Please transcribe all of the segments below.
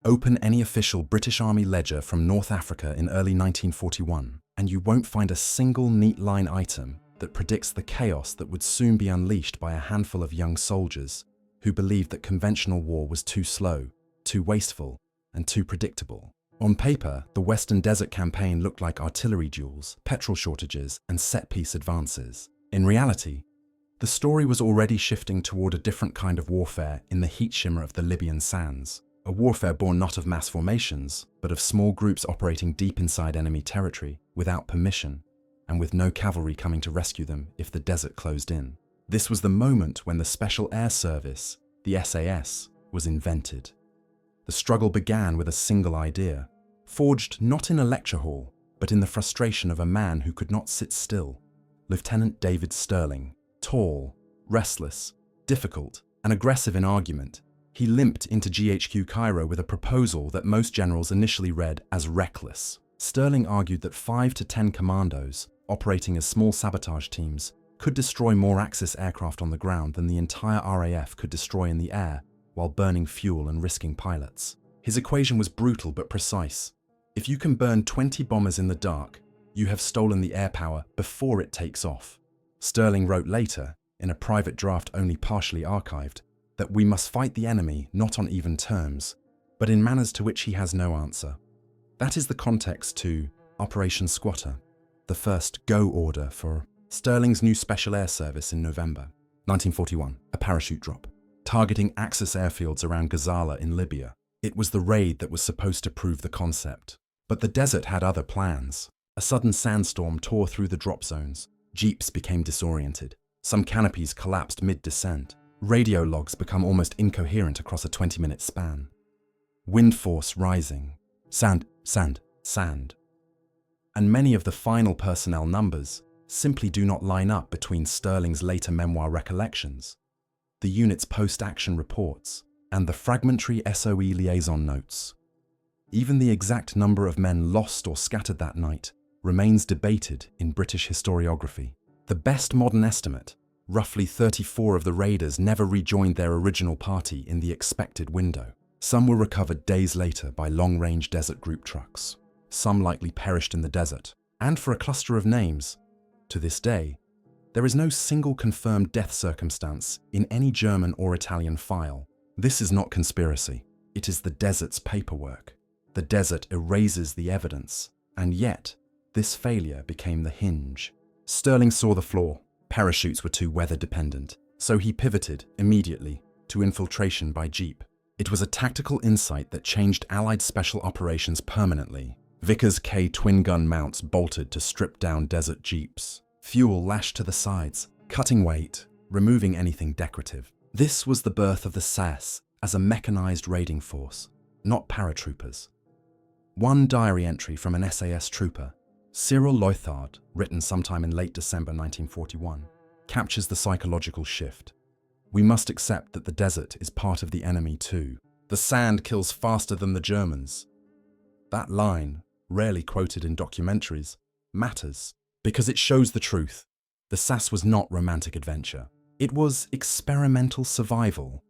Open any official British Army ledger from North Africa in early 1941, and you won't find a single neat line item that predicts the chaos that would soon be unleashed by a handful of young soldiers who believed that conventional war was too slow, too wasteful, and too predictable. On paper, the Western Desert Campaign looked like artillery duels, petrol shortages, and set-piece advances. In reality, the story was already shifting toward a different kind of warfare in the heat shimmer of the Libyan sands. A warfare born not of mass formations, but of small groups operating deep inside enemy territory, without permission, and with no cavalry coming to rescue them if the desert closed in. This was the moment when the Special Air Service, the SAS, was invented. The struggle began with a single idea, forged not in a lecture hall, but in the frustration of a man who could not sit still. Lieutenant David Stirling, tall, restless, difficult, and aggressive in argument, he limped into GHQ Cairo with a proposal that most generals initially read as reckless. Stirling argued that 5 to 10 commandos, operating as small sabotage teams, could destroy more Axis aircraft on the ground than the entire RAF could destroy in the air while burning fuel and risking pilots. His equation was brutal but precise. If you can burn 20 bombers in the dark, you have stolen the air power before it takes off. Stirling wrote later, in a private draft only partially archived, that we must fight the enemy not on even terms, but in manners to which he has no answer. That is the context to Operation Squatter, the first go order for Stirling's new Special Air Service in November 1941, a parachute drop, targeting Axis airfields around Gazala in Libya. It was the raid that was supposed to prove the concept. But the desert had other plans. A sudden sandstorm tore through the drop zones. Jeeps became disoriented. Some canopies collapsed mid-descent. Radio logs become almost incoherent across a 20-minute span. Wind force rising. Sand. And many of the final personnel numbers simply do not line up between Stirling's later memoir recollections, the unit's post-action reports, and the fragmentary SOE liaison notes. Even the exact number of men lost or scattered that night remains debated in British historiography. The best modern estimate, roughly 34 of the raiders never rejoined their original party in the expected window. Some were recovered days later by long-range desert group trucks. Some likely perished in the desert. And for a cluster of names, to this day, there is no single confirmed death circumstance in any German or Italian file. This is not conspiracy. It is the desert's paperwork. The desert erases the evidence, and yet, this failure became the hinge. Stirling saw the flaw. Parachutes were too weather-dependent, so he pivoted immediately to infiltration by jeep. It was a tactical insight that changed Allied special operations permanently. Vickers K twin-gun mounts bolted to strip-down desert jeeps. Fuel lashed to the sides, cutting weight, removing anything decorative. This was the birth of the SAS as a mechanized raiding force, not paratroopers. One diary entry from an SAS trooper, Cyril Leuthard, written sometime in late December 1941, captures the psychological shift. We must accept that the desert is part of the enemy too. The sand kills faster than the Germans. That line, rarely quoted in documentaries, matters because it shows the truth. The SAS was not romantic adventure. It was experimental survival.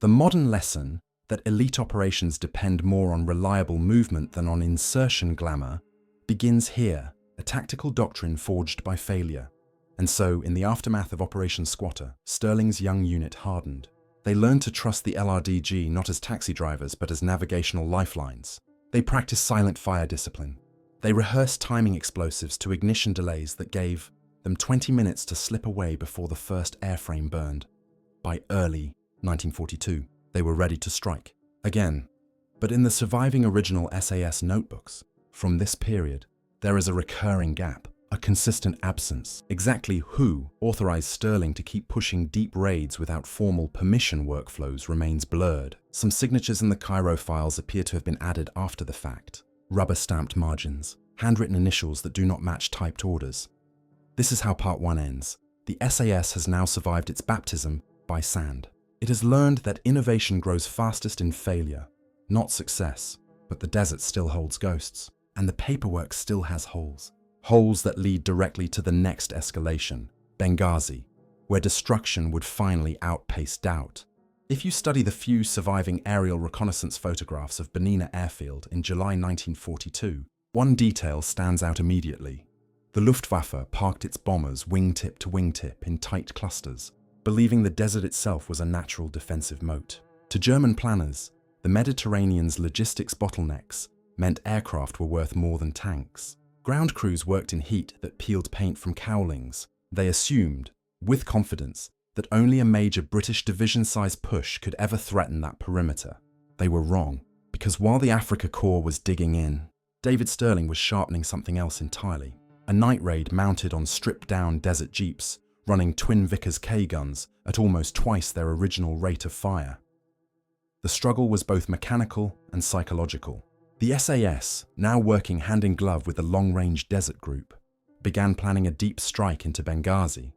The modern lesson that elite operations depend more on reliable movement than on insertion glamour begins here, a tactical doctrine forged by failure. And so, in the aftermath of Operation Squatter, Stirling's young unit hardened. They learned to trust the LRDG not as taxi drivers but as navigational lifelines. They practiced silent fire discipline. They rehearsed timing explosives to ignition delays that gave them 20 minutes to slip away before the first airframe burned. By early 1942, they were ready to strike again. But in the surviving original SAS notebooks from this period, there is a recurring gap, a consistent absence. Exactly who authorized Stirling to keep pushing deep raids without formal permission workflows remains blurred. Some signatures in the Cairo files appear to have been added after the fact. Rubber-stamped margins, handwritten initials that do not match typed orders. This is how Part 1 ends. The SAS has now survived its baptism by sand. It has learned that innovation grows fastest in failure, not success. But the desert still holds ghosts, and the paperwork still has holes. Holes that lead directly to the next escalation, Benghazi, where destruction would finally outpace doubt. If you study the few surviving aerial reconnaissance photographs of Benina Airfield in July 1942, one detail stands out immediately. The Luftwaffe parked its bombers wingtip to wingtip in tight clusters, believing the desert itself was a natural defensive moat. To German planners, the Mediterranean's logistics bottlenecks meant aircraft were worth more than tanks. Ground crews worked in heat that peeled paint from cowlings. They assumed, with confidence, that only a major British division-sized push could ever threaten that perimeter. They were wrong, because while the Afrika Korps was digging in, David Stirling was sharpening something else entirely. A night raid mounted on stripped-down desert jeeps, running twin Vickers K guns at almost twice their original rate of fire. The struggle was both mechanical and psychological. The SAS, now working hand-in-glove with the Long-Range Desert Group, began planning a deep strike into Benghazi,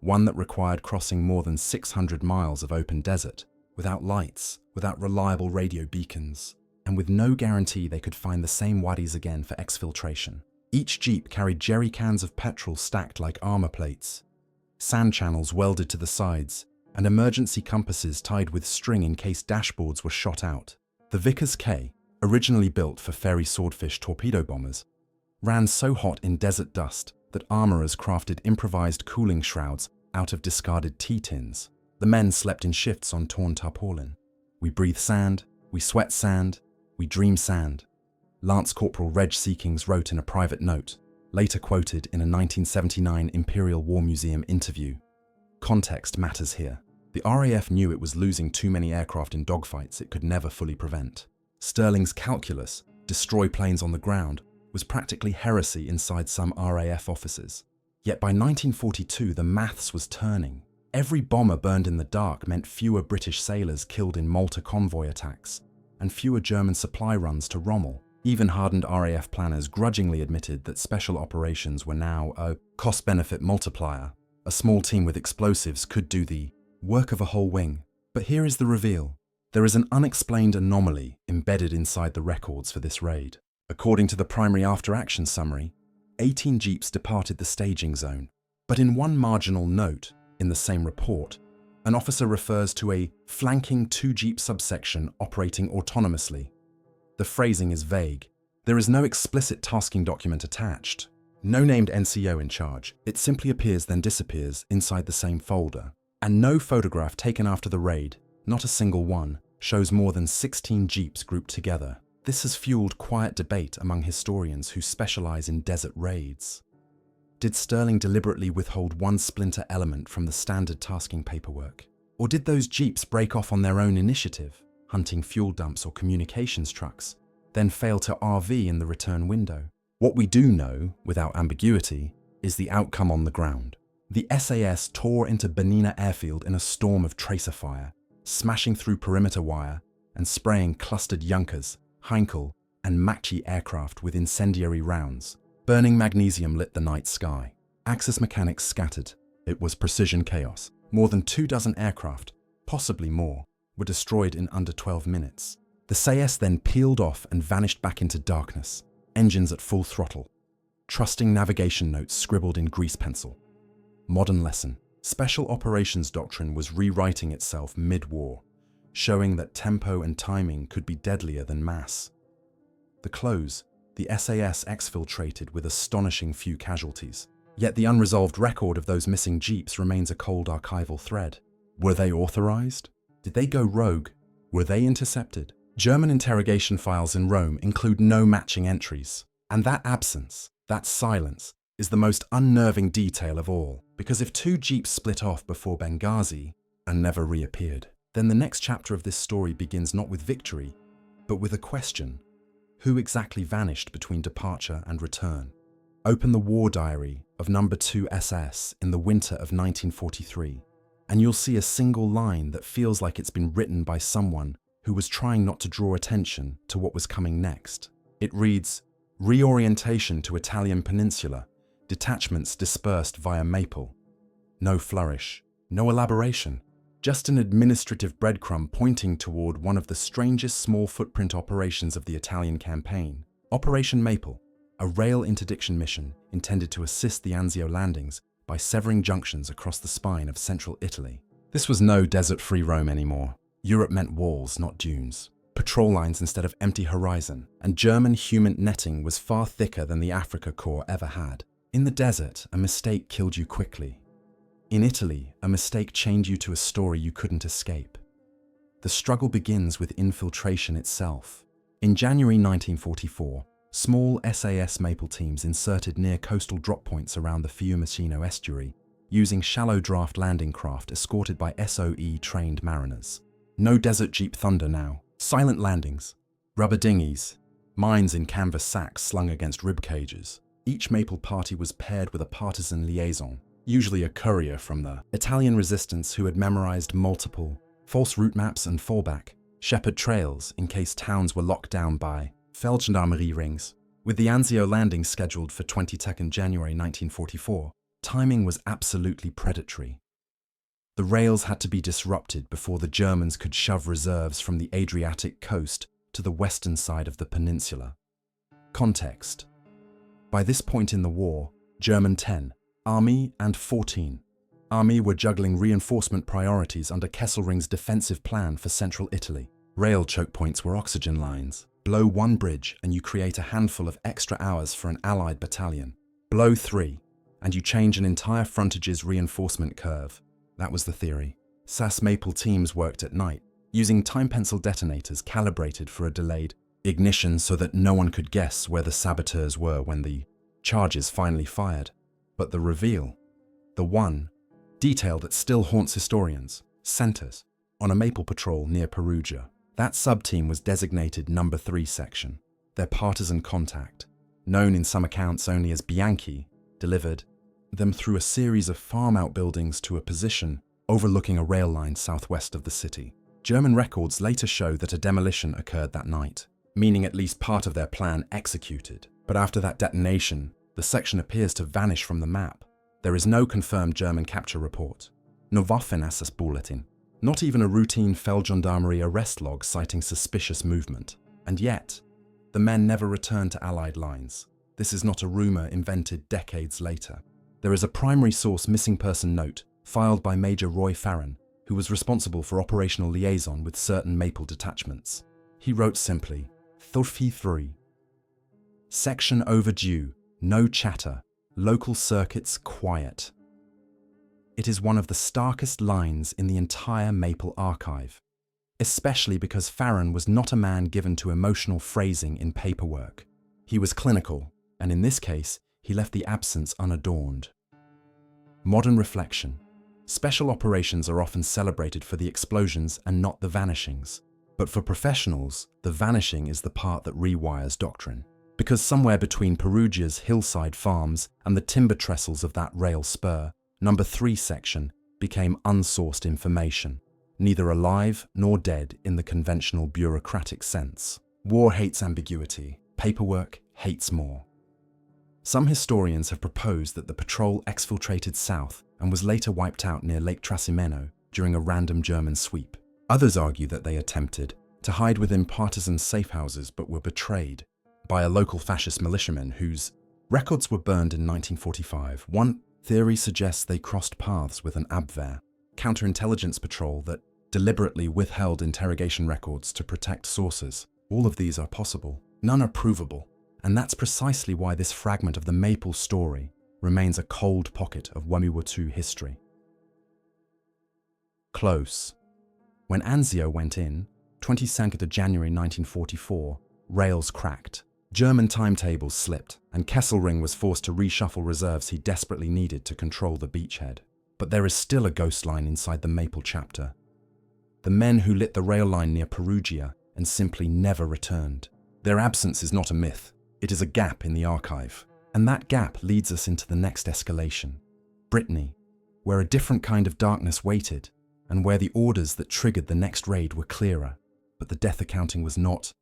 one that required crossing more than 600 miles of open desert, without lights, without reliable radio beacons, and with no guarantee they could find the same wadis again for exfiltration. Each jeep carried jerry cans of petrol stacked like armor plates, sand channels welded to the sides, and emergency compasses tied with string in case dashboards were shot out. The Vickers K, originally built for Fairey Swordfish torpedo bombers, ran so hot in desert dust that armorers crafted improvised cooling shrouds out of discarded tea tins. The men slept in shifts on torn tarpaulin. We breathe sand, we sweat sand, we dream sand. Lance Corporal Reg Seekings wrote in a private note, later quoted in a 1979 Imperial War Museum interview. Context matters here. The RAF knew it was losing too many aircraft in dogfights it could never fully prevent. Stirling's calculus, destroy planes on the ground, was practically heresy inside some RAF offices. Yet by 1942, the maths was turning. Every bomber burned in the dark meant fewer British sailors killed in Malta convoy attacks, and fewer German supply runs to Rommel. Even hardened RAF planners grudgingly admitted that special operations were now a cost-benefit multiplier. A small team with explosives could do the work of a whole wing. But here is the reveal. There is an unexplained anomaly embedded inside the records for this raid. According to the primary after-action summary, 18 jeeps departed the staging zone. But in one marginal note in the same report, an officer refers to a flanking two-jeep subsection operating autonomously. The phrasing is vague. There is no explicit tasking document attached. No named NCO in charge. It simply appears then disappears inside the same folder. And no photograph taken after the raid, not a single one, shows more than 16 jeeps grouped together. This has fueled quiet debate among historians who specialize in desert raids. Did Stirling deliberately withhold one splinter element from the standard tasking paperwork? Or did those jeeps break off on their own initiative, hunting fuel dumps or communications trucks, then fail to RV in the return window? What we do know, without ambiguity, is the outcome on the ground. The SAS tore into Benina Airfield in a storm of tracer fire, smashing through perimeter wire and spraying clustered Junkers, Heinkel, and Mach-E aircraft with incendiary rounds. Burning magnesium lit the night sky. Axis mechanics scattered. It was precision chaos. More than 24 aircraft, possibly more, were destroyed in under 12 minutes. The SAS then peeled off and vanished back into darkness, engines at full throttle. Trusting navigation notes scribbled in grease pencil. Modern lesson. Special operations doctrine was rewriting itself mid-war, showing that tempo and timing could be deadlier than mass. The close, the SAS exfiltrated with astonishing few casualties. Yet the unresolved record of those missing jeeps remains a cold archival thread. Were they authorized? Did they go rogue? Were they intercepted? German interrogation files in Rome include no matching entries. And that absence, that silence, is the most unnerving detail of all. Because if two jeeps split off before Benghazi and never reappeared, then the next chapter of this story begins not with victory, but with a question. Who exactly vanished between departure and return? Open the war diary of No. 2 SS in the winter of 1943, and you'll see a single line that feels like it's been written by someone who was trying not to draw attention to what was coming next. It reads, "Reorientation to Italian peninsula, detachments dispersed via Maple." No flourish, no elaboration, just an administrative breadcrumb pointing toward one of the strangest small footprint operations of the Italian campaign. Operation Maple, a rail interdiction mission intended to assist the Anzio landings by severing junctions across the spine of central Italy. This was no desert-free Rome anymore. Europe meant walls, not dunes. Patrol lines instead of empty horizon, and German human netting was far thicker than the Africa Corps ever had. In the desert, a mistake killed you quickly. In Italy, a mistake chained you to a story you couldn't escape. The struggle begins with infiltration itself. In January 1944, small SAS Maple teams inserted near coastal drop points around the Fiumicino estuary, using shallow draft landing craft escorted by SOE-trained mariners. No desert Jeep Thunder now. Silent landings, rubber dinghies, mines in canvas sacks slung against rib cages. Each Maple party was paired with a partisan liaison, usually a courier from the Italian resistance who had memorized multiple false route maps and fallback, shepherd trails in case towns were locked down by Feldgendarmerie rings. With the Anzio landing scheduled for 22nd January 1944, timing was absolutely predatory. The rails had to be disrupted before the Germans could shove reserves from the Adriatic coast to the western side of the peninsula. Context. By this point in the war, German 10, Army and 14. Army were juggling reinforcement priorities under Kesselring's defensive plan for central Italy. Rail choke points were oxygen lines. Blow one bridge and you create a handful of extra hours for an Allied battalion. Blow 3, and you change an entire frontage's reinforcement curve. That was the theory. SAS Maple teams worked at night, using time pencil detonators calibrated for a delayed ignition so that no one could guess where the saboteurs were when the charges finally fired. But the reveal, the one detail that still haunts historians, centers on a Maple patrol near Perugia. That sub-team was designated Number 3 Section. Their partisan contact, known in some accounts only as Bianchi, delivered them through a series of farm outbuildings to a position overlooking a rail line southwest of the city. German records later show that a demolition occurred that night, meaning at least part of their plan executed. But after that detonation, the section appears to vanish from the map. There is no confirmed German capture report, no Waffenassas bulletin, not even a routine Feldgendarmerie arrest log citing suspicious movement. And yet, the men never returned to Allied lines. This is not a rumor invented decades later. There is a primary source missing person note filed by Major Roy Farron, who was responsible for operational liaison with certain Maple detachments. He wrote simply, Thorfi 3. Section overdue, no chatter, local circuits quiet. It is one of the starkest lines in the entire Maple archive, especially because Farron was not a man given to emotional phrasing in paperwork. He was clinical, and in this case, he left the absence unadorned. Modern reflection. Special operations are often celebrated for the explosions and not the vanishings. But for professionals, the vanishing is the part that rewires doctrine. Because somewhere between Perugia's hillside farms and the timber trestles of that rail spur, Number 3 Section became unsourced information, neither alive nor dead in the conventional bureaucratic sense. War hates ambiguity. Paperwork hates more. Some historians have proposed that the patrol exfiltrated south and was later wiped out near Lake Trasimeno during a random German sweep. Others argue that they attempted to hide within partisan safehouses but were betrayed by a local fascist militiaman whose records were burned in 1945. One theory suggests they crossed paths with an Abwehr, counterintelligence patrol that deliberately withheld interrogation records to protect sources. All of these are possible. None are provable. And that's precisely why this fragment of the Maple story remains a cold pocket of WWII history. Close. When Anzio went in, 22nd of January 1944, rails cracked. German timetables slipped, and Kesselring was forced to reshuffle reserves he desperately needed to control the beachhead. But there is still a ghost line inside the Maple chapter. The men who lit the rail line near Perugia and simply never returned. Their absence is not a myth. It is a gap in the archive. And that gap leads us into the next escalation. Brittany, where a different kind of darkness waited, and where the orders that triggered the next raid were clearer, but the death accounting was not.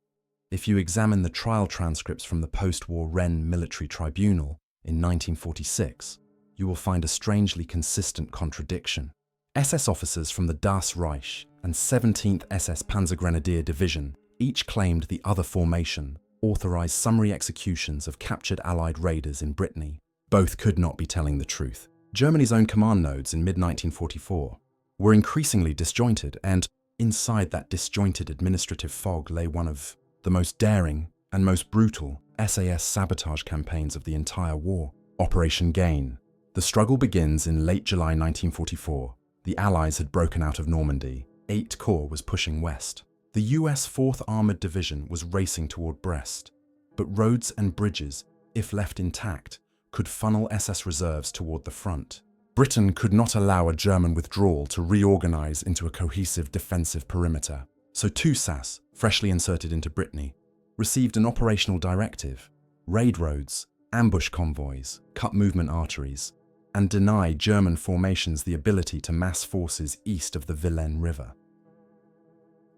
If you examine the trial transcripts from the post-war Rennes Military Tribunal in 1946, you will find a strangely consistent contradiction. SS officers from the Das Reich and 17th SS Panzergrenadier Division each claimed the other formation authorized summary executions of captured Allied raiders in Brittany. Both could not be telling the truth. Germany's own command nodes in mid-1944 were increasingly disjointed and, Inside that disjointed administrative fog lay one of the most daring and most brutal SAS sabotage campaigns of the entire war, Operation Gain. The struggle begins in late July 1944. The Allies had broken out of Normandy. 8 Corps was pushing west. The US 4th Armored Division was racing toward Brest. But roads and bridges, if left intact, could funnel SS reserves toward the front. Britain could not allow a German withdrawal to reorganize into a cohesive defensive perimeter. So 2 SAS, freshly inserted into Brittany, received an operational directive: raid roads, ambush convoys, cut movement arteries, and deny German formations the ability to mass forces east of the Vilaine River.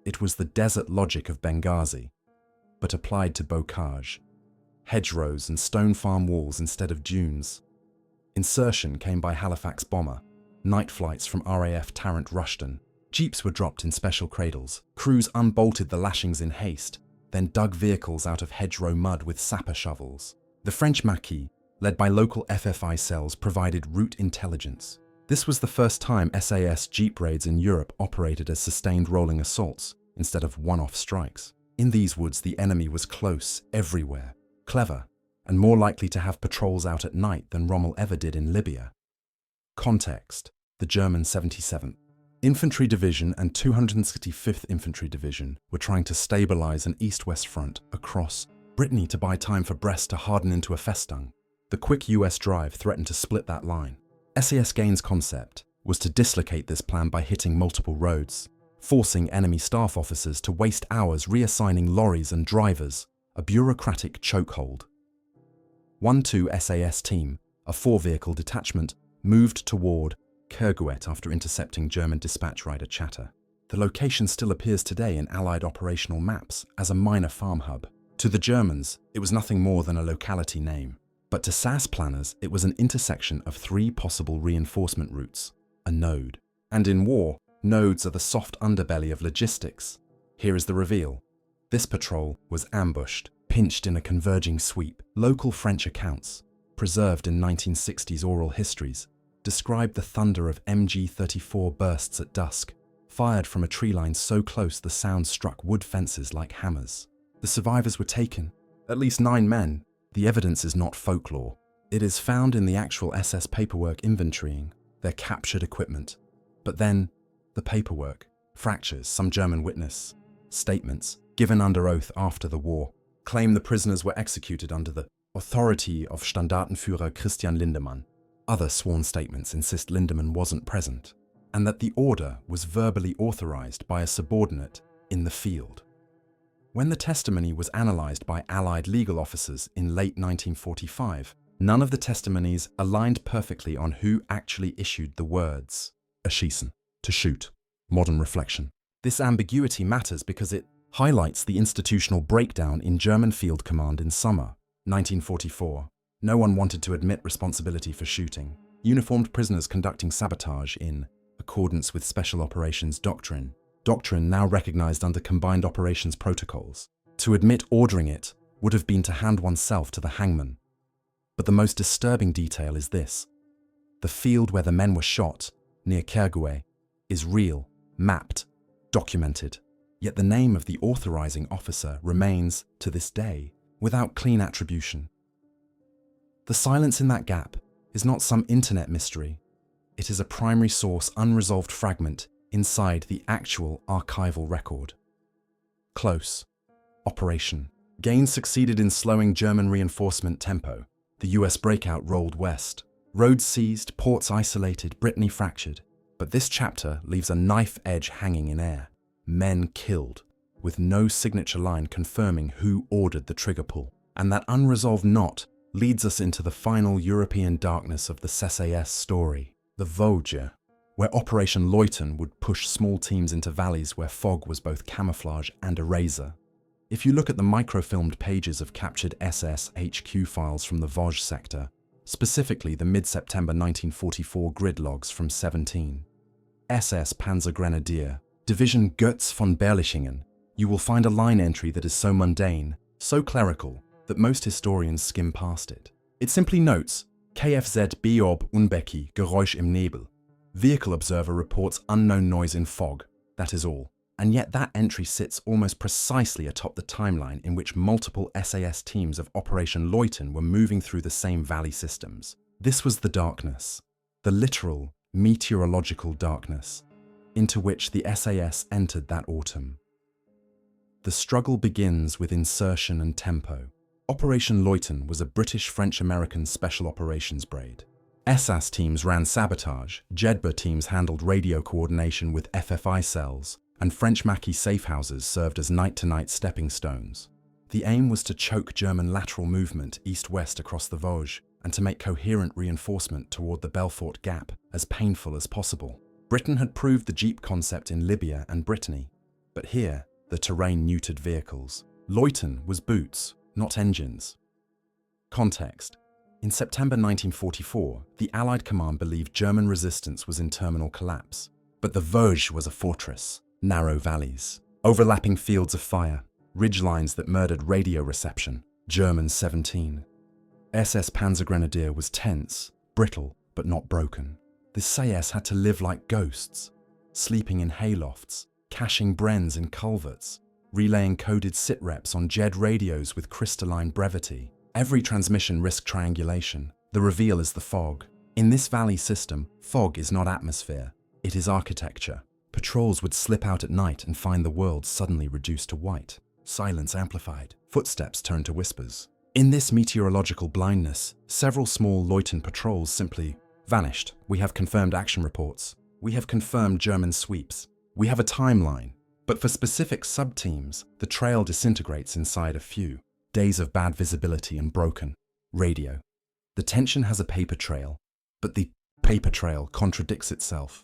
It was the desert logic of Benghazi, but applied to Bocage. Hedgerows and stone farm walls instead of dunes. Insertion came by Halifax bomber, night flights from RAF Tarrant Rushden. Jeeps were dropped in special cradles. Crews unbolted the lashings in haste, then dug vehicles out of hedgerow mud with sapper shovels. The French Maquis, led by local FFI cells, provided route intelligence. This was the first time SAS jeep raids in Europe operated as sustained rolling assaults instead of one-off strikes. In these woods, the enemy was close everywhere, clever, and more likely to have patrols out at night than Rommel ever did in Libya. Context: the German 77th Infantry Division and 265th Infantry Division were trying to stabilize an east-west front across Brittany to buy time for Brest to harden into a Festung. The quick US drive threatened to split that line. SAS Gain's concept was to dislocate this plan by hitting multiple roads, forcing enemy staff officers to waste hours reassigning lorries and drivers, a bureaucratic chokehold. 1-2 SAS team, a 4-vehicle detachment, moved toward Kerguet after intercepting German dispatch rider chatter. The location still appears today in Allied operational maps as a minor farm hub. To the Germans, it was nothing more than a locality name. But to SAS planners, it was an intersection of 3 possible reinforcement routes, a node. And in war, nodes are the soft underbelly of logistics. Here is the reveal. This patrol was ambushed, pinched in a converging sweep. Local French accounts, preserved in 1960s oral histories, describe the thunder of MG-34 bursts at dusk, fired from a tree line so close the sound struck wood fences like hammers. The survivors were taken, at least 9 men. The evidence is not folklore. It is found in the actual SS paperwork inventorying their captured equipment. But then, the paperwork, fractures, some German witness, statements, given under oath after the war, claim the prisoners were executed under the authority of Standartenführer Christian Lindemann. Other sworn statements insist Lindemann wasn't present, and that the order was verbally authorized by a subordinate in the field. When the testimony was analyzed by Allied legal officers in late 1945, none of the testimonies aligned perfectly on who actually issued the words "erschießen," to shoot. Modern reflection. This ambiguity matters because it highlights the institutional breakdown in German field command in summer 1944. No one wanted to admit responsibility for shooting. Uniformed prisoners conducting sabotage in accordance with Special Operations Doctrine now recognized under Combined Operations Protocols. To admit ordering it would have been to hand oneself to the hangman. But the most disturbing detail is this. The field where the men were shot, near Kerguet, is real, mapped, documented. Yet the name of the authorizing officer remains, to this day, without clean attribution. The silence in that gap is not some internet mystery. It is a primary source unresolved fragment inside the actual archival record. Close. Operation. Gain succeeded in slowing German reinforcement tempo. The US breakout rolled west. Roads seized, ports isolated, Brittany fractured. But this chapter leaves a knife edge hanging in air. Men killed, with no signature line confirming who ordered the trigger pull. And that unresolved knot leads us into the final European darkness of the SAS story, the Vosges, where Operation Leuthen would push small teams into valleys where fog was both camouflage and a razor. If you look at the microfilmed pages of captured SS HQ files from the Vosges sector, specifically the mid-September 1944 grid logs from 17, SS Panzer Grenadier, Division Götz von Berlichingen, you will find a line entry that is so mundane, so clerical, that most historians skim past it. It simply notes, KFZ Biob Unbecki Geräusch im Nebel. Vehicle observer reports unknown noise in fog. That is all. And yet that entry sits almost precisely atop the timeline in which multiple SAS teams of Operation Leuten were moving through the same valley systems. This was the darkness, the literal meteorological darkness, into which the SAS entered that autumn. The struggle begins with insertion and tempo. Operation Leuten was a British-French-American special operations braid. SAS teams ran sabotage, JEDBA teams handled radio coordination with FFI cells, and French Maquis safe houses served as night-to-night stepping stones. The aim was to choke German lateral movement east-west across the Vosges and to make coherent reinforcement toward the Belfort Gap as painful as possible. Britain had proved the Jeep concept in Libya and Brittany, but here, the terrain neutered vehicles. Leuten was boots, not engines. Context. In September 1944, the Allied command believed German resistance was in terminal collapse, but the Vosges was a fortress. Narrow valleys, overlapping fields of fire, ridgelines that murdered radio reception, German 17. SS Panzergrenadier was tense, brittle, but not broken. The SAS had to live like ghosts, sleeping in haylofts, caching Brens in culverts, relaying coded sitreps on JED radios with crystalline brevity. Every transmission risked triangulation. The reveal is the fog. In this valley system, fog is not atmosphere, it is architecture. Patrols would slip out at night and find the world suddenly reduced to white. Silence amplified. Footsteps turned to whispers. In this meteorological blindness, several small Leuten patrols simply vanished. We have confirmed action reports. We have confirmed German sweeps. We have a timeline. But for specific sub-teams, the trail disintegrates inside a few. Days of bad visibility and broken radio. The tension has a paper trail, but the paper trail contradicts itself.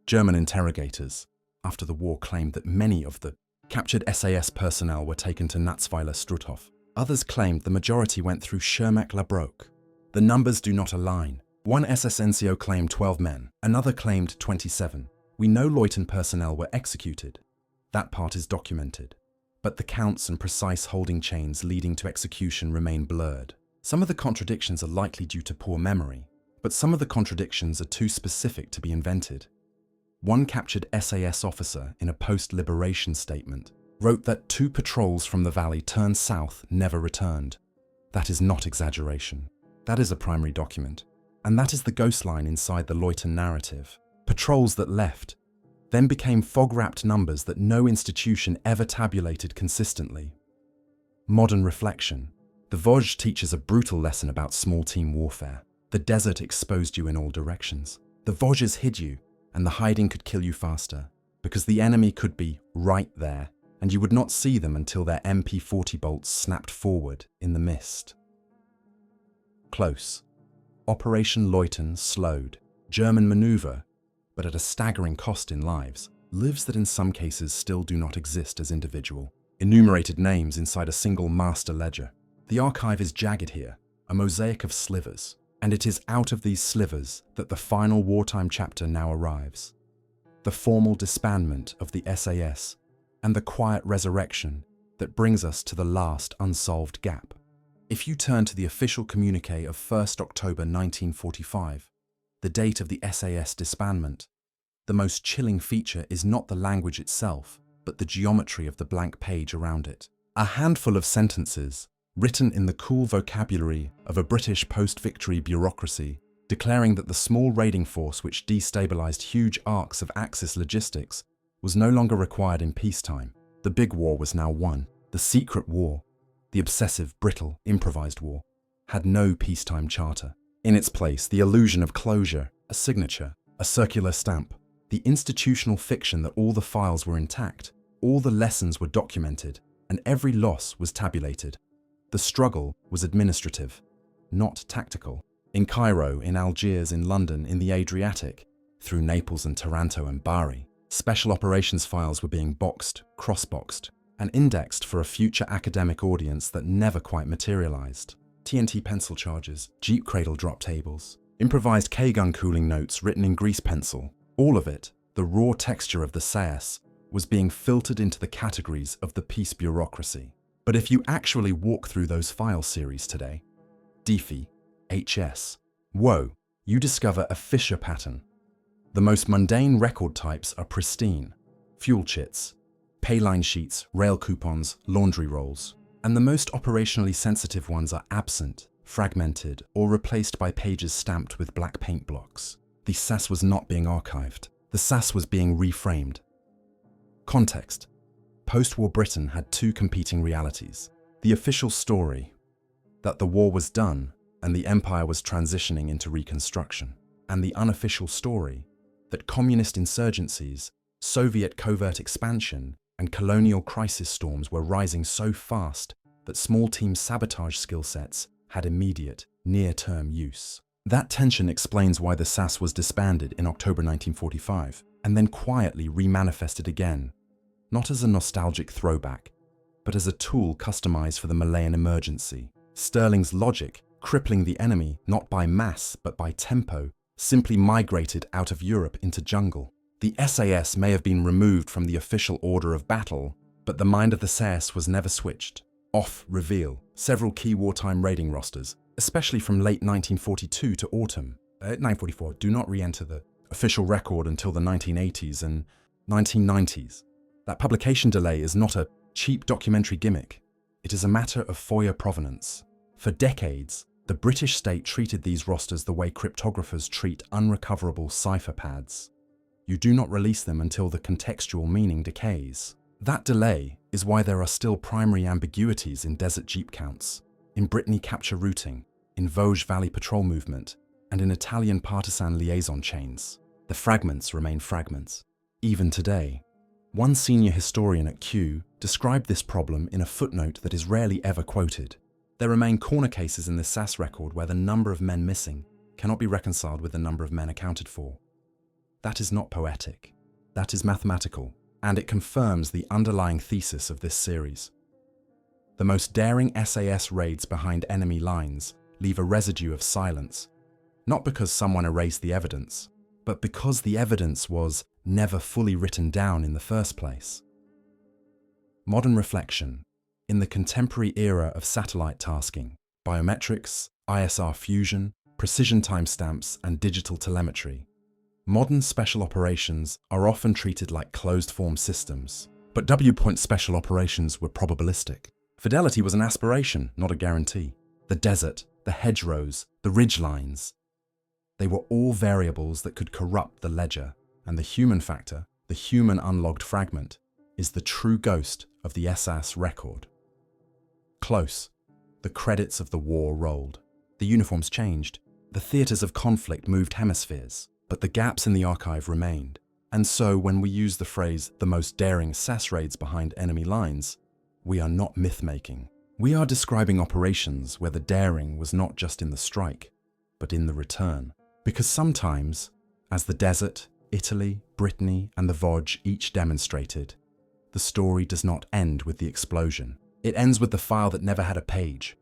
German interrogators, after the war, claimed that many of the captured SAS personnel were taken to Natzweiler Struthof. Others claimed the majority went through Schirmeck-la-Broque. The numbers do not align. One SS NCO claimed 12 men, another claimed 27. We know Leuten personnel were executed. That part is documented. But the counts and precise holding chains leading to execution remain blurred. Some of the contradictions are likely due to poor memory, but some of the contradictions are too specific to be invented. One captured SAS officer in a post-liberation statement wrote that 2 patrols from the valley turned south, never returned. That is not exaggeration. That is a primary document. And that is the ghost line inside the Leuten narrative. Patrols that left, then became fog-wrapped numbers that no institution ever tabulated consistently. Modern reflection. The Vosges teaches a brutal lesson about small team warfare. The desert exposed you in all directions. The Vosges hid you, and the hiding could kill you faster, because the enemy could be right there, and you would not see them until their MP40 bolts snapped forward in the mist. Close. Operation Leuten slowed. German maneuver, but at a staggering cost in lives that in some cases still do not exist as individual. Enumerated names inside a single master ledger. The archive is jagged here, a mosaic of slivers. And it is out of these slivers that the final wartime chapter now arrives. The formal disbandment of the SAS and the quiet resurrection that brings us to the last unsolved gap. If you turn to the official communiqué of 1st October 1945, the date of the SAS disbandment, the most chilling feature is not the language itself, but the geometry of the blank page around it. A handful of sentences, written in the cool vocabulary of a British post-victory bureaucracy, declaring that the small raiding force which destabilized huge arcs of Axis logistics was no longer required in peacetime. The big war was now won. The secret war, the obsessive, brittle, improvised war, had no peacetime charter. In its place, the illusion of closure, a signature, a circular stamp, the institutional fiction that all the files were intact, all the lessons were documented, and every loss was tabulated. The struggle was administrative, not tactical. In Cairo, in Algiers, in London, in the Adriatic, through Naples and Taranto and Bari, special operations files were being boxed, cross-boxed, and indexed for a future academic audience that never quite materialized. TNT pencil charges, Jeep cradle drop tables, improvised K-gun cooling notes written in grease pencil. All of it, the raw texture of the SAS, was being filtered into the categories of the peace bureaucracy. But if you actually walk through those file series today, DeFi, HS, WWII, you discover a Fisher pattern. The most mundane record types are pristine. Fuel chits, pay line sheets, rail coupons, laundry rolls. And the most operationally sensitive ones are absent, fragmented, or replaced by pages stamped with black paint blocks. The SAS was not being archived. The SAS was being reframed. Context. Post-war Britain had two competing realities. The official story, that the war was done and the empire was transitioning into reconstruction, and the unofficial story, that communist insurgencies, Soviet covert expansion, and colonial crisis storms were rising so fast that small team sabotage skill sets had immediate, near-term use. That tension explains why the SAS was disbanded in October 1945 and then quietly remanifested again, not as a nostalgic throwback, but as a tool customized for the Malayan emergency. Sterling's logic, crippling the enemy not by mass but by tempo, simply migrated out of Europe into jungle. The SAS may have been removed from the official order of battle, but the mind of the SAS was never switched. Off reveal several key wartime raiding rosters, especially from late 1942 to autumn. 1944 do not re-enter the official record until the 1980s and 1990s. That publication delay is not a cheap documentary gimmick. It is a matter of FOIA provenance. For decades, the British state treated these rosters the way cryptographers treat unrecoverable cipher pads. You do not release them until the contextual meaning decays. That delay is why there are still primary ambiguities in desert jeep counts, in Brittany capture routing, in Vosges Valley patrol movement, and in Italian partisan liaison chains. The fragments remain fragments, even today. One senior historian at Kew described this problem in a footnote that is rarely ever quoted. There remain corner cases in the SAS record where the number of men missing cannot be reconciled with the number of men accounted for. That is not poetic. That is mathematical, and it confirms the underlying thesis of this series. The most daring SAS raids behind enemy lines leave a residue of silence, not because someone erased the evidence, but because the evidence was never fully written down in the first place. Modern reflection. In the contemporary era of satellite tasking, biometrics, ISR fusion, precision timestamps, and digital telemetry, modern special operations are often treated like closed-form systems. But W-point special operations were probabilistic. Fidelity was an aspiration, not a guarantee. The desert, the hedgerows, the ridgelines, they were all variables that could corrupt the ledger, and the human factor, the human unlogged fragment, is the true ghost of the SAS record. Close. The credits of the war rolled. The uniforms changed. The theatres of conflict moved hemispheres, but the gaps in the archive remained. And so when we use the phrase, the most daring SAS raids behind enemy lines, we are not myth-making. We are describing operations where the daring was not just in the strike, but in the return. Because sometimes, as the desert, Italy, Brittany, and the Vosges each demonstrated, the story does not end with the explosion. It ends with the file that never had a page.